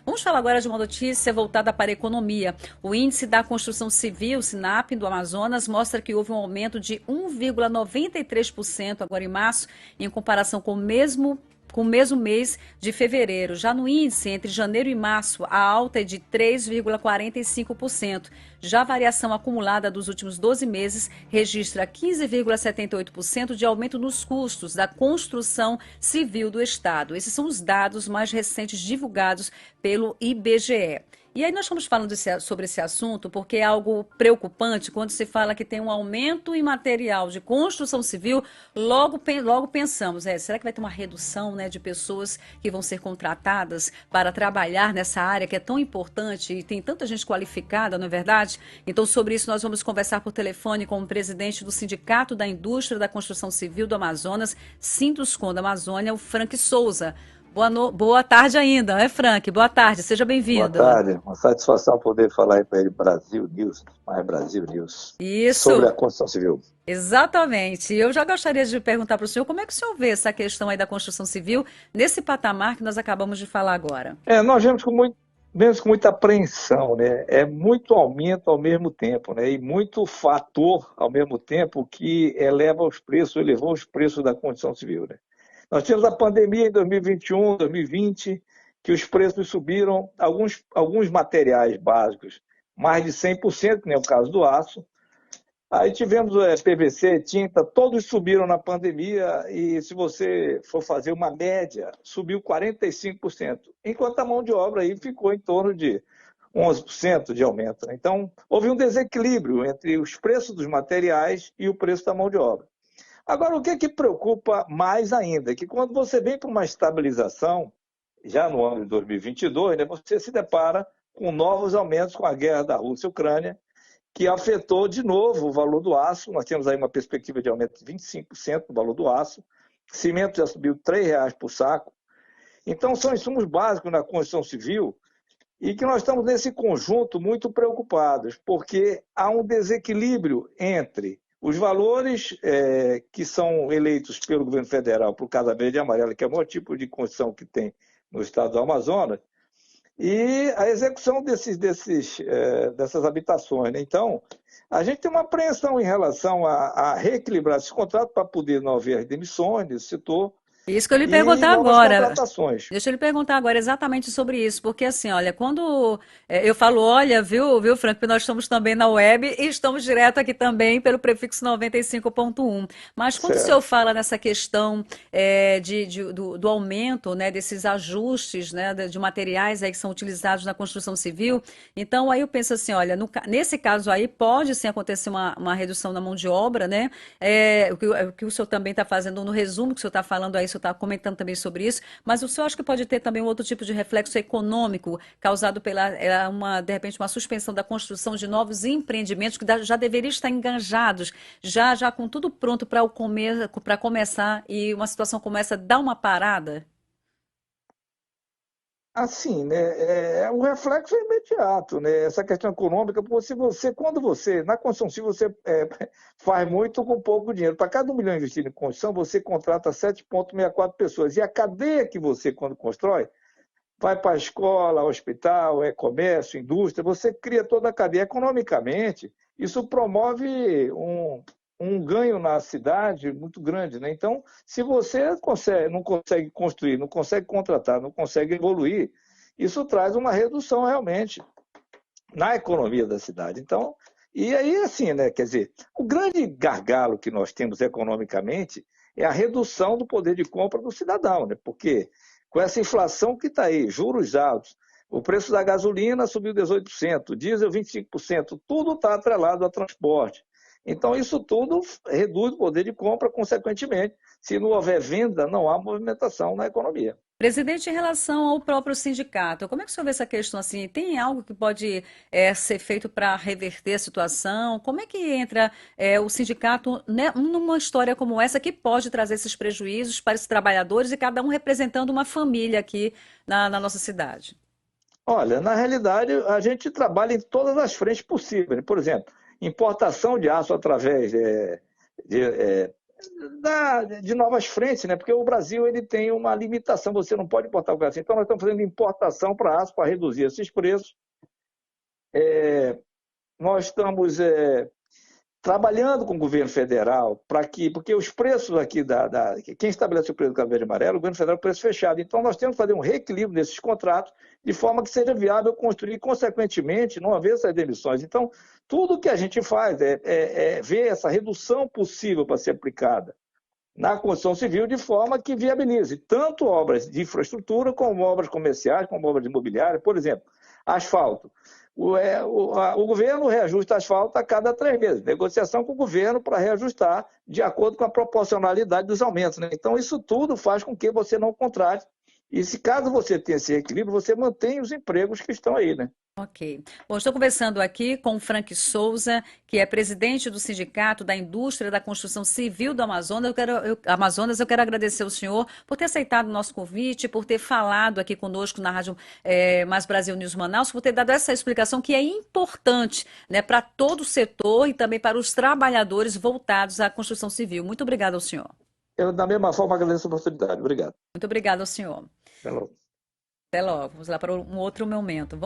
Vamos falar agora de uma notícia voltada para a economia. O índice da construção civil, SINAP, do Amazonas, mostra que houve um aumento de 1,93% agora em março, em comparação com o mesmo mês de fevereiro. Já no índice, entre janeiro e março, a alta é de 3,45%. Já a variação acumulada dos últimos 12 meses registra 15,78% de aumento nos custos da construção civil do Estado. Esses são os dados mais recentes divulgados pelo IBGE. E aí nós estamos falando sobre esse assunto porque é algo preocupante quando se fala que tem um aumento em material de construção civil, logo pensamos, será que vai ter uma redução, né, de pessoas que vão ser contratadas para trabalhar nessa área que é tão importante e tem tanta gente qualificada, não é verdade? Então sobre isso nós vamos conversar por telefone com o presidente do Sindicato da Indústria da Construção Civil do Amazonas, Sinduscon da Amazônia, o Frank Souza. Boa tarde ainda, Frank? Boa tarde, seja Boa bem-vindo. tarde, uma satisfação poder falar aí para ele Brasil News, mais Brasil News, sobre Isso, a construção civil. exatamente. Eu já gostaria de perguntar para o senhor como é que o senhor vê essa questão aí da construção civil nesse patamar que nós acabamos de falar agora. Nós vemos com muita apreensão, né? É muito aumento ao mesmo tempo, né? E muito fator ao mesmo tempo que elevou os preços da construção civil, né? Nós tivemos a pandemia em 2021, 2020, que os preços subiram, alguns materiais básicos, mais de 100%, que nem o caso do aço. Aí tivemos o PVC, tinta, todos subiram na pandemia e se você for fazer uma média, subiu 45%, enquanto a mão de obra aí ficou em torno de 11% de aumento, né? Então, houve um desequilíbrio entre os preços dos materiais e o preço da mão de obra. Agora, o que preocupa mais ainda é que quando você vem para uma estabilização, já no ano de 2022, né, você se depara com novos aumentos com a guerra da Rússia e Ucrânia, que afetou de novo o valor do aço. Nós temos aí uma perspectiva de aumento de 25% do valor do aço. Cimento já subiu R$ 3 por saco. Então, são insumos básicos na construção civil e que nós estamos nesse conjunto muito preocupados, porque há um desequilíbrio entre os valores que são eleitos pelo governo federal para o Casa Verde e Amarela, que é o maior tipo de construção que tem no estado do Amazonas, e a execução dessas habitações, né? Então, a gente tem uma apreensão em relação a reequilibrar esses contratos para poder não haver demissões nesse setor Isso que eu lhe e perguntar novas agora. contratações. Deixa eu lhe perguntar agora exatamente sobre isso, porque assim, olha, quando eu falo, olha, viu, Frank, que nós estamos também na web e estamos direto aqui também pelo prefixo 95.1. Mas quando o senhor Certo. fala nessa questão do aumento, né, desses ajustes, né, de materiais aí que são utilizados na construção civil, então aí eu penso assim, olha, nesse caso aí pode sim acontecer uma redução na mão de obra, né? O que o senhor também está fazendo no resumo que o senhor está falando aí, o senhor está comentando também sobre isso, mas o senhor acha que pode ter também um outro tipo de reflexo econômico causado de repente, uma suspensão da construção de novos empreendimentos que já deveriam estar enganjados, já com tudo pronto para começar e uma situação como essa dá uma parada? Assim, né, o reflexo é imediato, né? Essa questão econômica, porque quando você, na construção civil, você faz muito com pouco dinheiro. Para cada 1 milhão investido em construção, você contrata 7,64 pessoas. E a cadeia que você, quando constrói, vai para a escola, hospital, comércio, indústria, você cria toda a cadeia. Economicamente, isso promove um ganho na cidade muito grande, né? Então, se você não consegue construir, não consegue contratar, não consegue evoluir, isso traz uma redução realmente na economia da cidade. Então, e aí assim, né? Quer dizer, o grande gargalo que nós temos economicamente é a redução do poder de compra do cidadão, né? Porque com essa inflação que está aí, juros altos, o preço da gasolina subiu 18%, o diesel 25%, tudo está atrelado ao transporte. Então, isso tudo reduz o poder de compra, consequentemente, se não houver venda, não há movimentação na economia. Presidente, em relação ao próprio sindicato, como é que o senhor vê essa questão assim? Tem algo que pode ser feito para reverter a situação? Como é que entra o sindicato, né, numa história como essa que pode trazer esses prejuízos para os trabalhadores e cada um representando uma família aqui na nossa cidade? Olha, na realidade, a gente trabalha em todas as frentes possíveis. Por exemplo, importação de aço através de de novas frentes, né? Porque o Brasil ele tem uma limitação, você não pode importar o gás. Então nós estamos fazendo importação para aço para reduzir esses preços. Nós estamos trabalhando com o governo federal para que, porque os preços aqui quem estabelece o preço do café verde e amarelo, o governo federal é o preço fechado. Então nós temos que fazer um reequilíbrio nesses contratos de forma que seja viável construir, consequentemente, não haver essas demissões. Então, tudo que a gente faz é ver essa redução possível para ser aplicada na construção civil de forma que viabilize tanto obras de infraestrutura, como obras comerciais, como obras imobiliárias. Por exemplo, asfalto. O governo reajusta asfalto a cada 3 meses. Negociação com o governo para reajustar de acordo com a proporcionalidade dos aumentos, né? Então, isso tudo faz com que você não contrate. E se caso você tenha esse equilíbrio, você mantém os empregos que estão aí, né? Ok. Bom, estou conversando aqui com o Frank Souza, que é presidente do Sindicato da Indústria da Construção Civil do Amazonas. Eu quero agradecer ao senhor por ter aceitado o nosso convite, por ter falado aqui conosco na Rádio Mais Brasil News Manaus, por ter dado essa explicação que é importante, né, para todo o setor e também para os trabalhadores voltados à construção civil. Muito obrigada ao senhor. Eu, da mesma forma, agradeço a oportunidade. Obrigado. Muito obrigada ao senhor. Até logo. Até logo. Vamos lá para um outro momento. Vamos